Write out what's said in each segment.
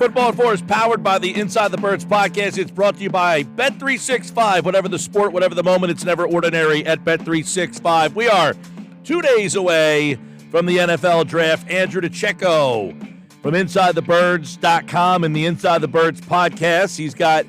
Football at 4 is powered by the Inside the Birds podcast. It's brought to you by Bet365. Whatever the sport, whatever the moment, it's never ordinary at Bet365. We are 2 days away from the NFL draft. Andrew DiCecco from InsideTheBirds.com and the Inside the Birds podcast. He's got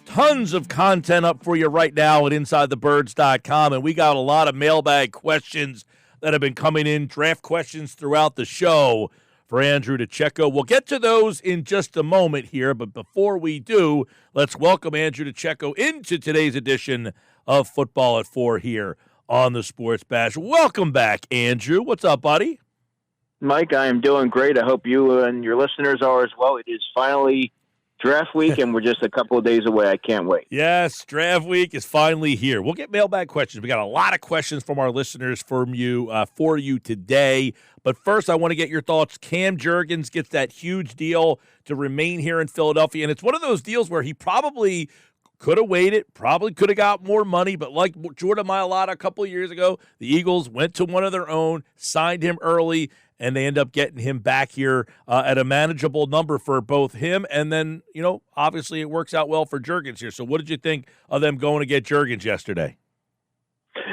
tons of content up for you right now at InsideTheBirds.com, and we got a lot of mailbag questions that have been coming in, draft questions throughout the show for Andrew DiCecco. We'll get to those in just a moment here, but before we do, let's welcome Andrew DiCecco into today's edition of Football at 4 here on the Sports Bash. Welcome back, Andrew. What's up, buddy? Mike, I am doing great. I hope you and your listeners are as well. It is finally draft week, and we're just a couple of days away. I can't wait. Yes, draft week is finally here. We'll get mailbag questions. We got a lot of questions from our listeners for you today. But first, I want to get your thoughts. Cam Jurgens gets that huge deal to remain here in Philadelphia, and it's one of those deals where he probably could have waited, probably could have got more money, but like Jordan Mailata a couple of years ago, the Eagles went to one of their own, signed him early, and they end up getting him back here at a manageable number for both him and then, obviously it works out well for Jurgens here. So what did you think of them going to get Jurgens yesterday?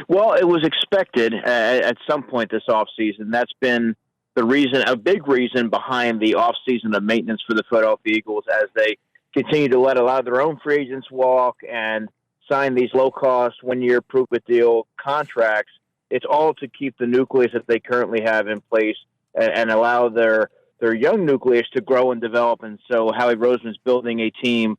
Well, it was expected at some point this offseason. That's been the reason, a big reason behind the offseason of maintenance for the Philadelphia Eagles as they continue to let a lot of their own free agents walk and sign these low-cost, one-year prove-it deal contracts. It's all to keep the nucleus that they currently have in place and allow their young nucleus to grow and develop. And so Howie Roseman's building a team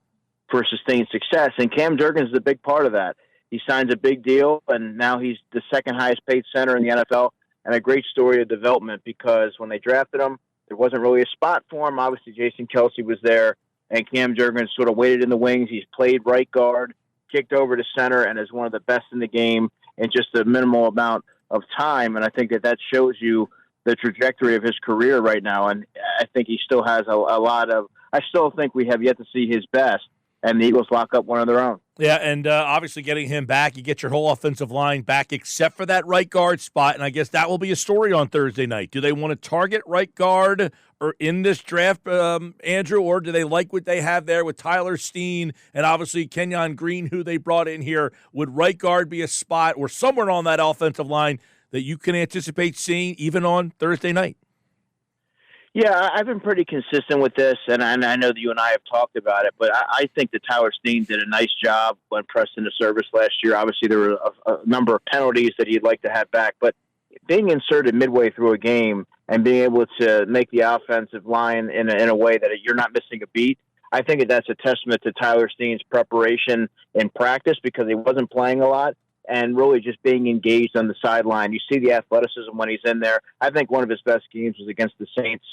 for sustained success. And Cam Jurgens is a big part of that. He signs a big deal, and now he's the second highest paid center in the NFL, and a great story of development because when they drafted him, there wasn't really a spot for him. Obviously, Jason Kelce was there, and Cam Jurgens sort of waited in the wings. He's played right guard, kicked over to center, and is one of the best in the game in just a minimal amount of time. And I think that shows you the trajectory of his career right now. And I think he still has a lot of – I still think we have yet to see his best, and the Eagles lock up one of their own. Yeah, and obviously getting him back, you get your whole offensive line back except for that right guard spot, and I guess that will be a story on Thursday night. Do they want to target right guard or in this draft, Andrew, or do they like what they have there with Tyler Steen and obviously Kenyon Green, who they brought in here? Would right guard be a spot or somewhere on that offensive line that you can anticipate seeing even on Thursday night? Yeah, I've been pretty consistent with this, and I know that you and I have talked about it, but I think that Tyler Steen did a nice job when pressed into service last year. Obviously, there were a number of penalties that he'd like to have back, but being inserted midway through a game and being able to make the offensive line in a way that you're not missing a beat, I think that's a testament to Tyler Steen's preparation in practice because he wasn't playing a lot and really just being engaged on the sideline. You see the athleticism when he's in there. I think one of his best games was against the Saints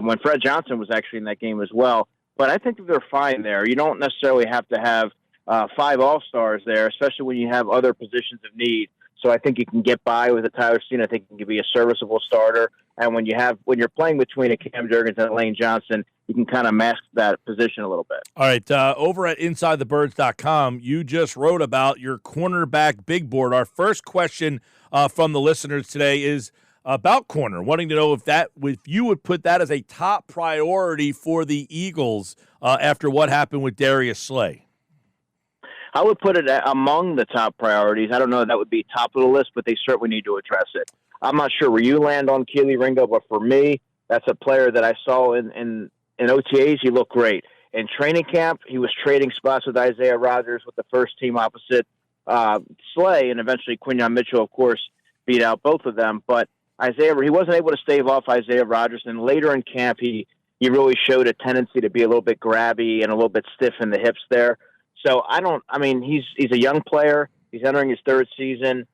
when Fred Johnson was actually in that game as well. But I think that they're fine there. You don't necessarily have to have 5 all-stars there, especially when you have other positions of need. So I think you can get by with a Tyler Steen. I think he can be a serviceable starter. And when you're playing between a Cam Jurgens and a Lane Johnson, you can kind of mask that position a little bit. All right, over at InsideTheBirds.com, you just wrote about your cornerback big board. Our first question from the listeners today is about corner, wanting to know if you would put that as a top priority for the Eagles after what happened with Darius Slay. I would put it among the top priorities. I don't know if that would be top of the list, but they certainly need to address it. I'm not sure where you land on Keely Ringo, but for me, that's a player that I saw in OTAs. He looked great. In training camp, he was trading spots with Isaiah Rodgers with the first team opposite Slay, and eventually Quinyon Mitchell, of course, beat out both of them. But he wasn't able to stave off Isaiah Rodgers, and later in camp, he really showed a tendency to be a little bit grabby and a little bit stiff in the hips there. So he's a young player. He's entering his third season.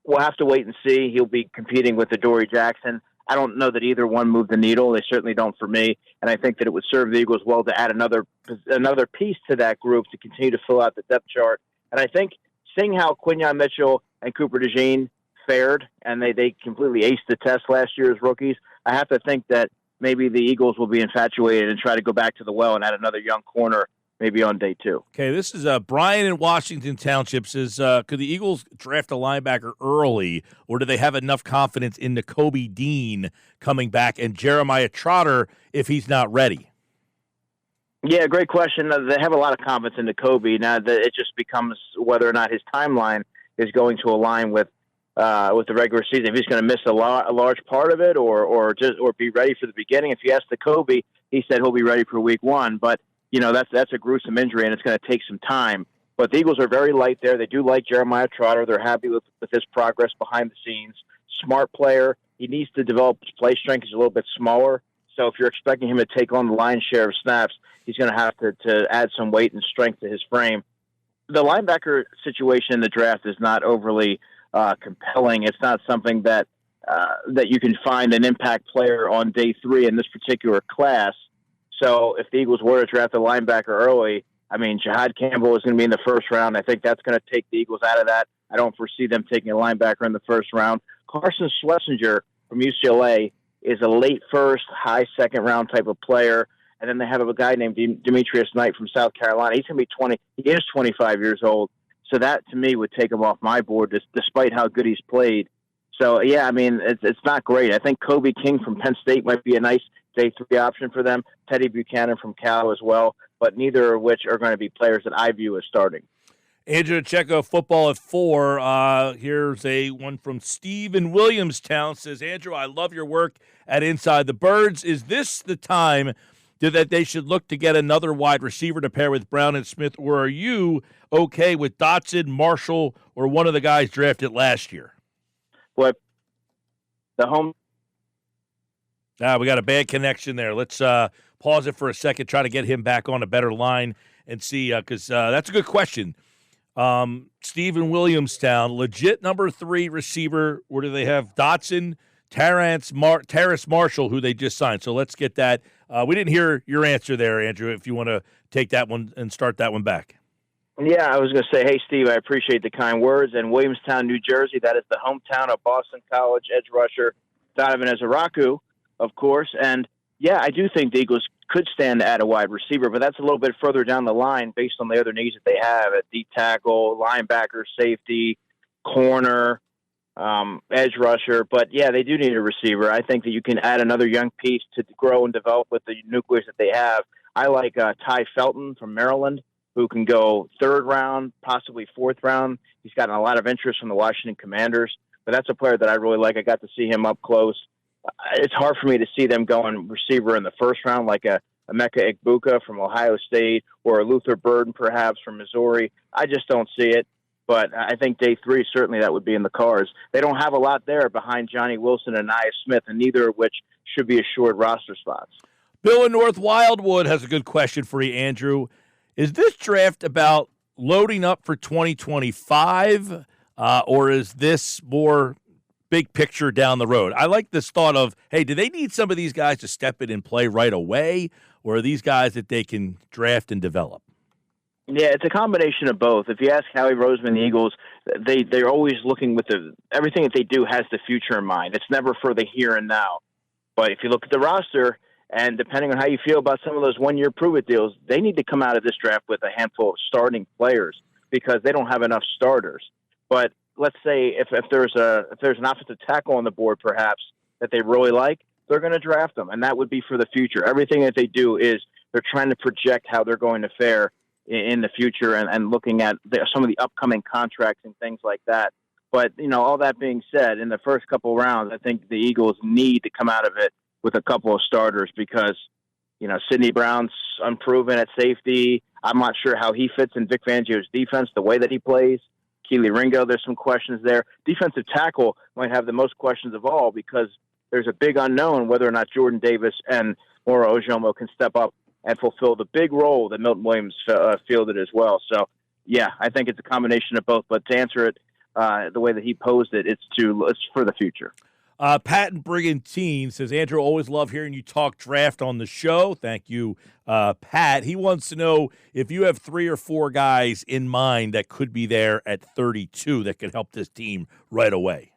We'll have to wait and see. He'll be competing with Adoree Jackson. I don't know that either one moved the needle. They certainly don't for me. And I think that it would serve the Eagles well to add another piece to that group to continue to fill out the depth chart. And I think seeing how Quinyon Mitchell and Cooper DeJean fared, and they completely aced the test last year as rookies, I have to think that maybe the Eagles will be infatuated and try to go back to the well and add another young corner maybe on day 2. Okay, this is Brian in Washington Township says, could the Eagles draft a linebacker early, or do they have enough confidence in Nakobe Dean coming back and Jeremiah Trotter if he's not ready? Yeah, great question. They have a lot of confidence into Kobe. Now, it just becomes whether or not his timeline is going to align with the regular season. If he's going to miss a large part of it, or be ready for the beginning. If you ask the Kobe, he said he'll be ready for week 1. But that's a gruesome injury, and it's going to take some time. But the Eagles are very light there. They do like Jeremiah Trotter. They're happy with his progress behind the scenes. Smart player. He needs to develop his play strength. He's a little bit smaller. So if you're expecting him to take on the lion's share of snaps, he's going to have to add some weight and strength to his frame. The linebacker situation in the draft is not overly compelling. It's not something that you can find an impact player on day 3 in this particular class. So if the Eagles were to draft a linebacker early, I mean, Jahad Campbell is going to be in the first round. I think that's going to take the Eagles out of that. I don't foresee them taking a linebacker in the first round. Carson Schlesinger from UCLA is a late first, high second round type of player. And then they have a guy named Demetrius Knight from South Carolina. He's going to be 20. He is 25 years old. So that, to me, would take him off my board, despite how good he's played. So, yeah, I mean, it's not great. I think Kobe King from Penn State might be a nice day 3 option for them. Teddy Buchanan from Cal as well, but neither of which are going to be players that I view as starting. Andrew DiCecco, football at 4. Here's a one from Steve in Williamstown. Says, Andrew, I love your work at Inside the Birds. Is this the time that they should look to get another wide receiver to pair with Brown and Smith, or are you okay with Dotson, Marshall, or one of the guys drafted last year? What? The home? We got a bad connection there. Let's pause it for a second, try to get him back on a better line and see, because that's a good question. Stephen Williamstown, legit number 3 receiver. Where do they have Dotson, Terrace Marshall, who they just signed? So let's get that. We didn't hear your answer there, Andrew, if you want to take that one and start that one back. Yeah, I was going to say, hey, Steve, I appreciate the kind words. And Williamstown, New Jersey, that is the hometown of Boston College edge rusher Donovan Ezaraku, of course. And, yeah, I do think the Eagles could stand to add a wide receiver, but that's a little bit further down the line based on the other needs that they have at D tackle, linebacker, safety, corner, edge rusher. But, yeah, they do need a receiver. I think that you can add another young piece to grow and develop with the nucleus that they have. I like Ty Felton from Maryland, who can go 3rd round, possibly 4th round. He's gotten a lot of interest from the Washington Commanders, but that's a player that I really like. I got to see him up close. It's hard for me to see them going receiver in the 1st round, like a Emeka Egbuka from Ohio State or a Luther Burden perhaps from Missouri. I just don't see it. But I think day 3, certainly that would be in the cards. They don't have a lot there behind Johnny Wilson and Nia Smith, and neither of which should be assured roster spots. Bill in North Wildwood has a good question for you, Andrew. Is this draft about loading up for 2025, or is this more big picture down the road? I like this thought of, hey, do they need some of these guys to step in and play right away, or are these guys that they can draft and develop? Yeah, it's a combination of both. If you ask Howie Roseman, the Eagles, they're always looking with everything that they do has the future in mind. It's never for the here and now. But if you look at the roster, and depending on how you feel about some of those one-year prove-it deals, they need to come out of this draft with a handful of starting players because they don't have enough starters. But let's say if there's an offensive tackle on the board, perhaps that they really like, they're going to draft them, and that would be for the future. Everything that they do is they're trying to project how they're going to fare in the future and looking at some of the upcoming contracts and things like that. But all that being said, in the first couple rounds, I think the Eagles need to come out of it with a couple of starters because, Sidney Brown's unproven at safety. I'm not sure how he fits in Vic Fangio's defense, the way that he plays. Keely Ringo, there's some questions there. Defensive tackle might have the most questions of all because there's a big unknown whether or not Jordan Davis and Moro Ojomo can step up and fulfill the big role that Milton Williams fielded as well. So, yeah, I think it's a combination of both. But to answer it the way that he posed it, it's for the future. Pat in Brigantine says, Andrew, always love hearing you talk draft on the show. Thank you, Pat. He wants to know if you have 3 or 4 guys in mind that could be there at 32 that could help this team right away.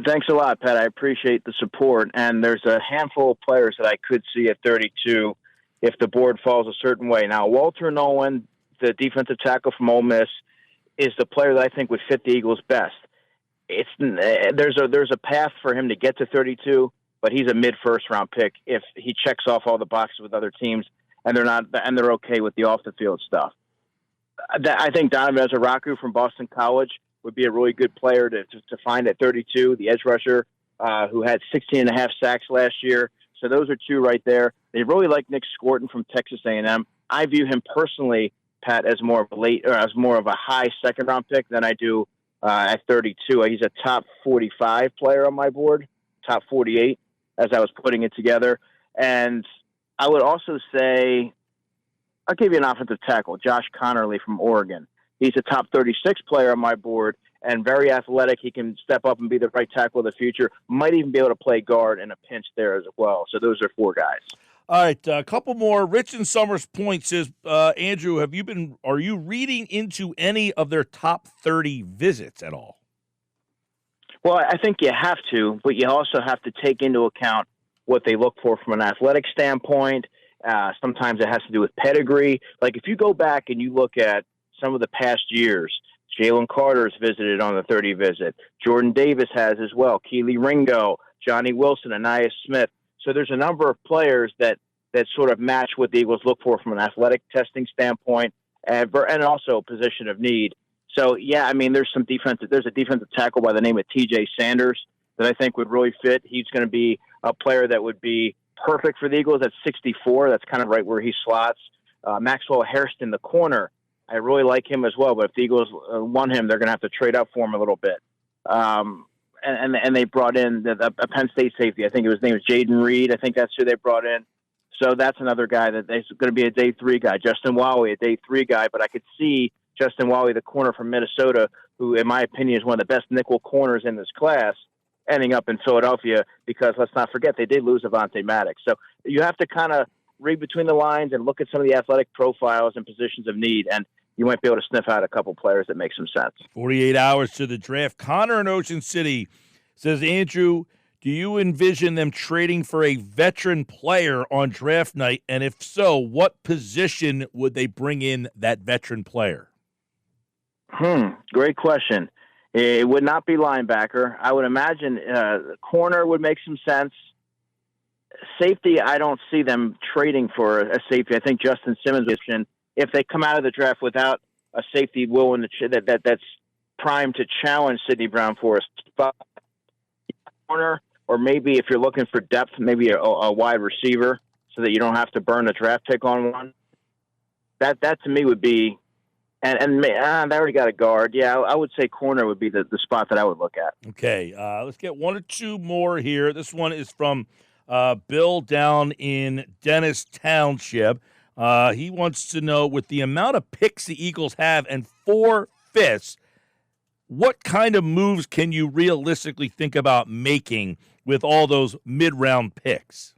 Thanks a lot, Pat. I appreciate the support. And there's a handful of players that I could see at 32 if the board falls a certain way. Now, Walter Nolan, the defensive tackle from Ole Miss, is the player that I think would fit the Eagles best. There's a path for him to get to 32, but he's a mid-first round pick if he checks off all the boxes with other teams. and they're okay with the off the field stuff. I think Donovan Ezaraku from Boston College would be a really good player to find at 32, the edge rusher who had 16.5 sacks last year. So those are two right there. They really like Nick Scorton from Texas A&M. I view him personally, Pat, as more of a high second round pick than I do at 32. He's a top 45 player on my board, top 48 as I was putting it together. And I would also say, I'll give you an offensive tackle, Josh Connerly from Oregon. He's a top 36 player on my board and very athletic. He can step up and be the right tackle of the future. Might even be able to play guard in a pinch there as well. So those are four guys. All right, a couple more. Rich in Summers Point says, Andrew, are you reading into any of their top 30 visits at all? Well, I think you have to, but you also have to take into account what they look for from an athletic standpoint. Sometimes it has to do with pedigree. Like if you go back and you look at some of the past years, Jalen Carter's visited on the 30 visit. Jordan Davis has as well. Keely Ringo, Johnny Wilson, Anais Smith. So there's a number of players that sort of match what the Eagles look for from an athletic testing standpoint and also a position of need. So, yeah, I mean, there's a defensive tackle by the name of TJ Sanders that I think would really fit. He's going to be a player that would be perfect for the Eagles at 64. That's kind of right where he slots. Maxwell Hairston, the corner, I really like him as well. But if the Eagles want him, they're going to have to trade up for him a little bit. And they brought in a Penn State safety. I think his name was Jaden Reed. I think that's who they brought in. So that's another guy that's going to be a day 3 guy. Justin Wally, a day 3 guy. But I could see Justin Wally, the corner from Minnesota, who, in my opinion, is one of the best nickel corners in this class, ending up in Philadelphia because, let's not forget, they did lose Avonte Maddox. So you have to kind of read between the lines and look at some of the athletic profiles and positions of need, and you might be able to sniff out a couple players that make some sense. 48 hours to the draft. Connor in Ocean City says, Andrew, do you envision them trading for a veteran player on draft night? And if so, what position would they bring in that veteran player? Great question. It would not be linebacker. I would imagine corner would make some sense. Safety, I don't see them trading for a safety. I think Justin Simmons, if they come out of the draft without a safety willing that's primed to challenge Sidney Brown for a spot corner, or maybe if you're looking for depth, maybe a wide receiver so that you don't have to burn a draft pick on one. That to me would be, and they already got a guard. Yeah, I would say corner would be the spot that I would look at. Okay, let's get one or two more here. This one is from Bill down in Dennis Township. He wants to know, with the amount of picks the Eagles have and 4/5, what kind of moves can you realistically think about making with all those mid-round picks?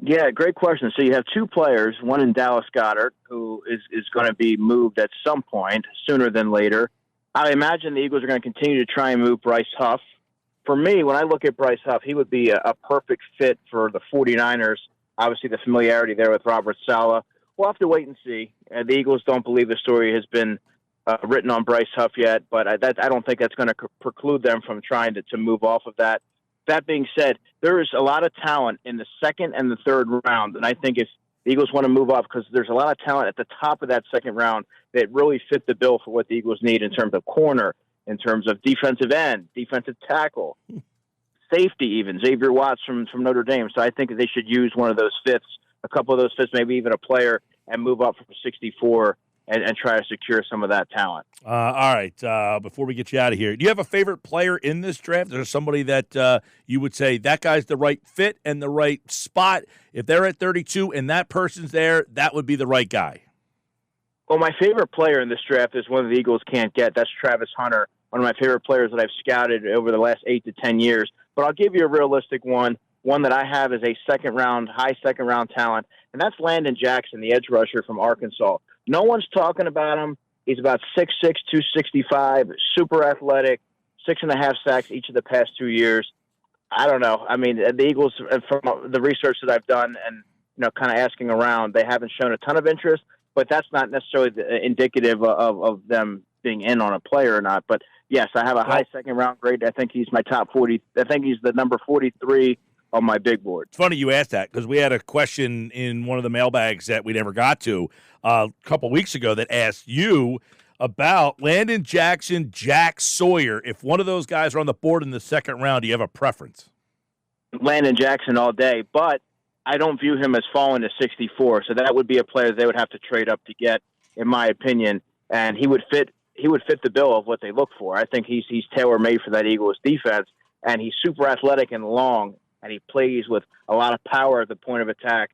Yeah, great question. So you have two players, one in Dallas Goedert, who is going to be moved at some point, sooner than later. I imagine the Eagles are going to continue to try and move Bryce Huff. For me, when I look at Bryce Huff, he would be a perfect fit for the 49ers. Obviously, the familiarity there with Robert Saleh. We'll have to wait and see. The Eagles don't believe the story has been written on Bryce Huff yet, but I don't think that's going to preclude them from trying to move off of that. That being said, there is a lot of talent in the second and the third round, and I think if the Eagles want to move off, because there's a lot of talent at the top of that second round that really fit the bill for what the Eagles need in terms of corner, in terms of defensive end, defensive tackle, safety even, Xavier Watts from Notre Dame. So I think that they should use one of those fifths, a couple of those fifths, maybe even a player, and move up from 64 and try to secure some of that talent. All right. Before we get you out of here, do you have a favorite player in this draft? Is there somebody that you would say that guy's the right fit and the right spot? If they're at 32 and that person's there, that would be the right guy. Well, my favorite player in this draft is one of the Eagles can't get. That's Travis Hunter, one of my favorite players that I've scouted over the last 8 to 10 years. But I'll give you a realistic one that I have is a high second round talent, and that's Landon Jackson, the edge rusher from Arkansas. No one's talking about him. He's about 6'6", 265, super athletic, 6.5 sacks each of the past 2 years. I don't know. I mean, the Eagles, from the research that I've done and kind of asking around, they haven't shown a ton of interest, but that's not necessarily indicative of them being in on a player or not. But yes, I have a high second round grade. I think he's my top 40. I think he's the number 43 on my big board. It's funny you asked that because we had a question in one of the mailbags that we never got to a couple weeks ago that asked you about Landon Jackson, Jack Sawyer. If one of those guys are on the board in the second round, do you have a preference? Landon Jackson all day, but I don't view him as falling to 64, so that would be a player they would have to trade up to get, in my opinion, and he would fit the bill of what they look for. I think he's tailor-made for that Eagles defense, and he's super athletic and long, and he plays with a lot of power at the point of attack.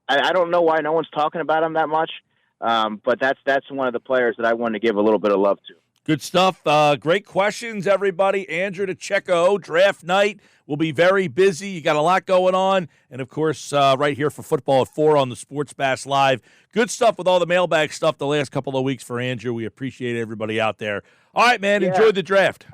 I don't know why no one's talking about him that much, but that's one of the players that I want to give a little bit of love to. Good stuff. Great questions, everybody. Andrew DiCecco, draft night will be very busy. You got a lot going on. And, of course, right here for Football at 4 on the Sports Bash Live. Good stuff with all the mailbag stuff the last couple of weeks for Andrew. We appreciate everybody out there. All right, man, enjoy the draft.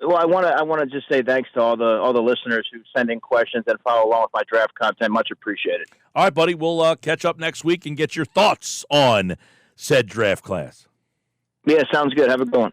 Well, I want to just say thanks to all the listeners who send in questions and follow along with my draft content. Much appreciated. All right, buddy. We'll catch up next week and get your thoughts on said draft class. Yeah, sounds good. Have a good one.